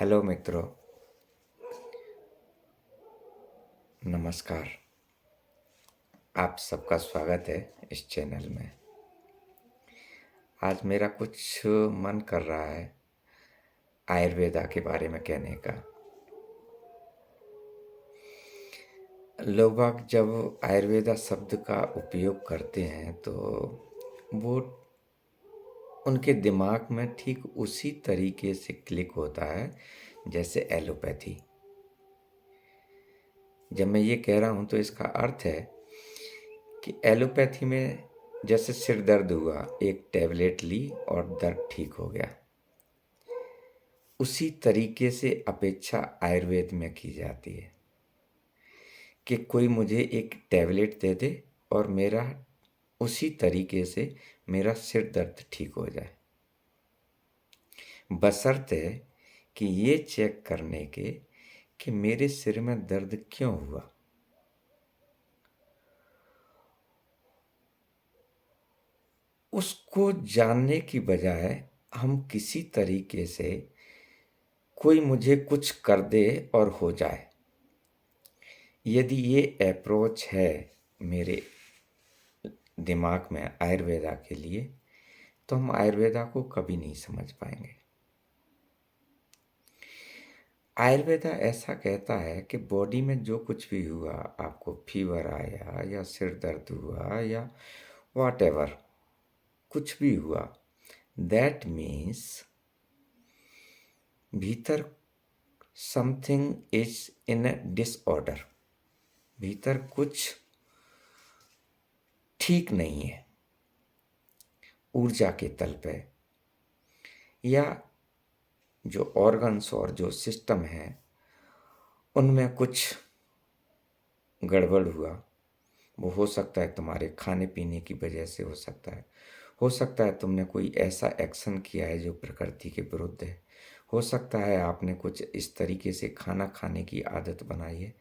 Hello मित्रों, नमस्कार। आप सबका स्वागत है इस चैनल में। आज मेरा कुछ मन कर रहा है आयुर्वेदा के बारे में कहने का। लोग बाग जब आयुर्वेदा शब्द का उपयोग करते हैं तो वो उनके दिमाग में ठीक उसी तरीके से क्लिक होता है जैसे एलोपैथी। जब मैं ये कह रहा हूँ तो इसका अर्थ है कि एलोपैथी में जैसे सिर दर्द हुआ, एक टैबलेट ली और दर्द ठीक हो गया, उसी तरीके से अपेक्षा आयुर्वेद में की जाती है कि कोई मुझे एक टैबलेट दे दे और मेरा उसी तरीके से मेरा सिर दर्द ठीक हो जाए, बशर्ते कि ये चेक करने के कि मेरे सिर में दर्द क्यों हुआ। उसको जानने की बजाय हम किसी तरीके से कोई मुझे कुछ कर दे और हो जाए, यदि ये अप्रोच है मेरे दिमाग में आयुर्वेदा के लिए, तो हम आयुर्वेदा को कभी नहीं समझ पाएंगे। आयुर्वेदा ऐसा कहता है कि बॉडी में जो कुछ भी हुआ, आपको फीवर आया या सिर दर्द हुआ या वॉटेवर कुछ भी हुआ, दैट मीन्स भीतर something is in A disorder, भीतर कुछ ठीक नहीं है ऊर्जा के तल पे, या जो ऑर्गन्स और जो सिस्टम है उनमें कुछ गड़बड़ हुआ। वो हो सकता है तुम्हारे खाने पीने की वजह से हो सकता है तुमने कोई ऐसा एक्शन किया है जो प्रकृति के विरुद्ध है, हो सकता है आपने कुछ इस तरीके से खाना खाने की आदत बनाई है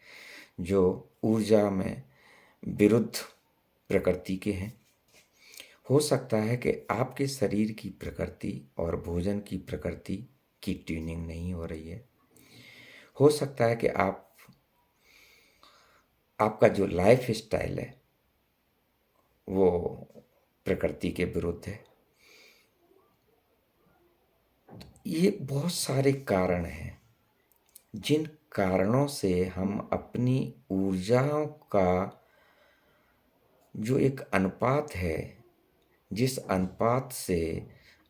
जो ऊर्जा में विरुद्ध प्रकृति के हैं, हो सकता है कि आपके शरीर की प्रकृति और भोजन की प्रकृति की ट्यूनिंग नहीं हो रही है, हो सकता है कि आपका जो लाइफ स्टाइल है वो प्रकृति के विरुद्ध है। ये बहुत सारे कारण हैं जिन कारणों से हम अपनी ऊर्जाओं का जो एक अनुपात है, जिस अनुपात से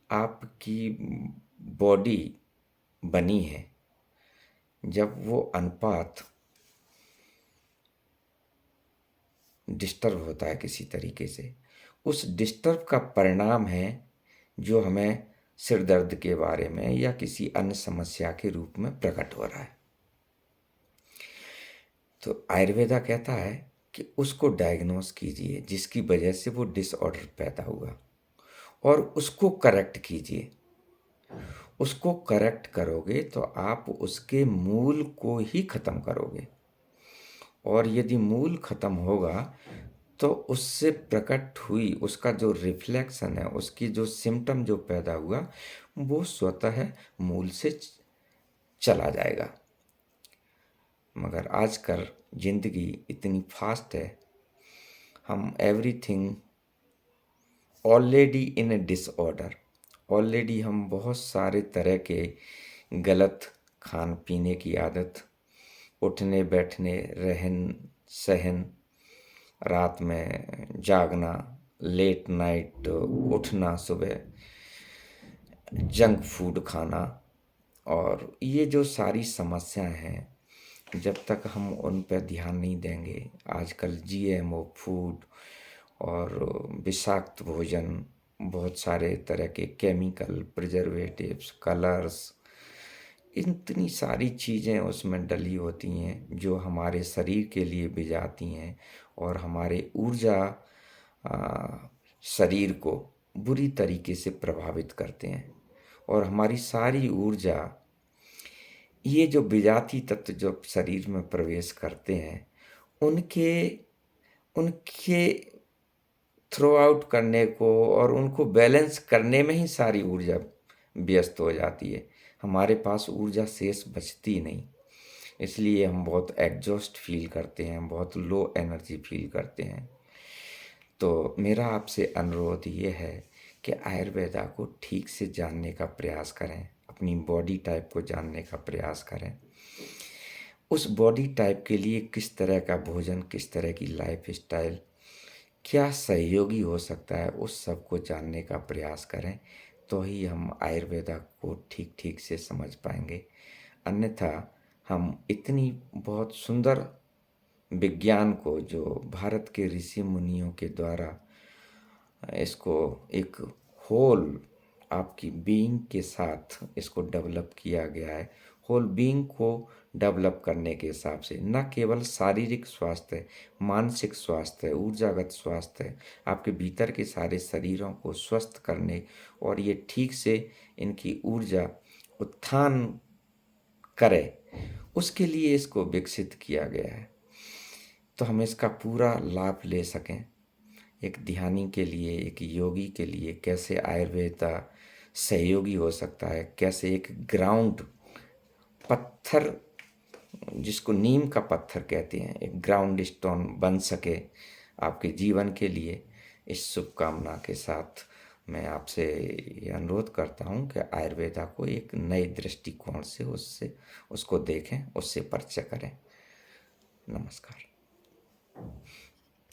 आपकी बॉडी बनी है, जब वो अनुपात डिस्टर्ब होता है किसी तरीके से, उस डिस्टर्ब का परिणाम है जो हमें सिर दर्द के बारे में या किसी अन्य समस्या के रूप में प्रकट हो रहा है। तो आयुर्वेदा कहता है कि उसको डायग्नोस कीजिए जिसकी वजह से वो डिसऑर्डर पैदा हुआ, और उसको करेक्ट कीजिए। उसको करेक्ट करोगे तो आप उसके मूल को ही खत्म करोगे, और यदि मूल खत्म होगा तो उससे प्रकट हुई उसका जो रिफ्लेक्शन है, उसकी जो सिम्टम जो पैदा हुआ, वो स्वतः मूल से चला जाएगा। मगर आजकल जिंदगी इतनी फास्ट है, हम everything already in A disorder, already हम बहुत सारे तरह के गलत खान पीने की आदत, उठने बैठने, रहन सहन, रात में जागना, लेट नाइट उठना, सुबह जंक फूड खाना, और ये जो सारी समस्याएं हैं, जब तक हम उन पर ध्यान नहीं देंगे, आजकल जीएमओ फूड और विषाक्त भोजन, बहुत सारे तरह के केमिकल, प्रिजर्वेटिव्स, कलर्स, इतनी सारी चीज़ें उसमें डली होती हैं जो हमारे शरीर के लिए भी जाती हैं और हमारे ऊर्जा शरीर को बुरी तरीके से प्रभावित करते हैं, और हमारी सारी ऊर्जा, ये जो विजाती तत्व जो शरीर में प्रवेश करते हैं, उनके उनके थ्रो आउट करने को और उनको बैलेंस करने में ही सारी ऊर्जा व्यस्त हो जाती है, हमारे पास ऊर्जा शेष बचती नहीं। इसलिए हम बहुत एग्जॉस्ट फील करते हैं, बहुत लो एनर्जी फील करते हैं। तो मेरा आपसे अनुरोध ये है कि आयुर्वेदा को ठीक से जानने का प्रयास करें, अपनी बॉडी टाइप को जानने का प्रयास करें। उस बॉडी टाइप के लिए किस तरह का भोजन, किस तरह की लाइफ स्टाइल क्या सहयोगी हो सकता है, उस सब को जानने का प्रयास करें, तो ही हम आयुर्वेदा को ठीक ठीक से समझ पाएंगे। अन्यथा हम इतनी बहुत सुंदर विज्ञान को, जो भारत के ऋषि मुनियों के द्वारा इसको एक होल आपकी बीइंग के साथ इसको डेवलप किया गया है, होल बीइंग को डेवलप करने के हिसाब से, न केवल शारीरिक स्वास्थ्य, मानसिक स्वास्थ्य, ऊर्जागत स्वास्थ्य, आपके भीतर के सारे शरीरों को स्वस्थ करने और ये ठीक से इनकी ऊर्जा उत्थान करे, उसके लिए इसको विकसित किया गया है। तो हम इसका पूरा लाभ ले सकें। एक ध्यानी के लिए, एक योगी के लिए कैसे आयुर्वेदा सहयोगी हो सकता है, कैसे एक ग्राउंड पत्थर, जिसको नीम का पत्थर कहते हैं, एक ग्राउंड स्टोन बन सके आपके जीवन के लिए, इस शुभकामना के साथ मैं आपसे ये अनुरोध करता हूँ कि आयुर्वेदा को एक नए दृष्टिकोण से उसको देखें, उससे परिचय करें। नमस्कार।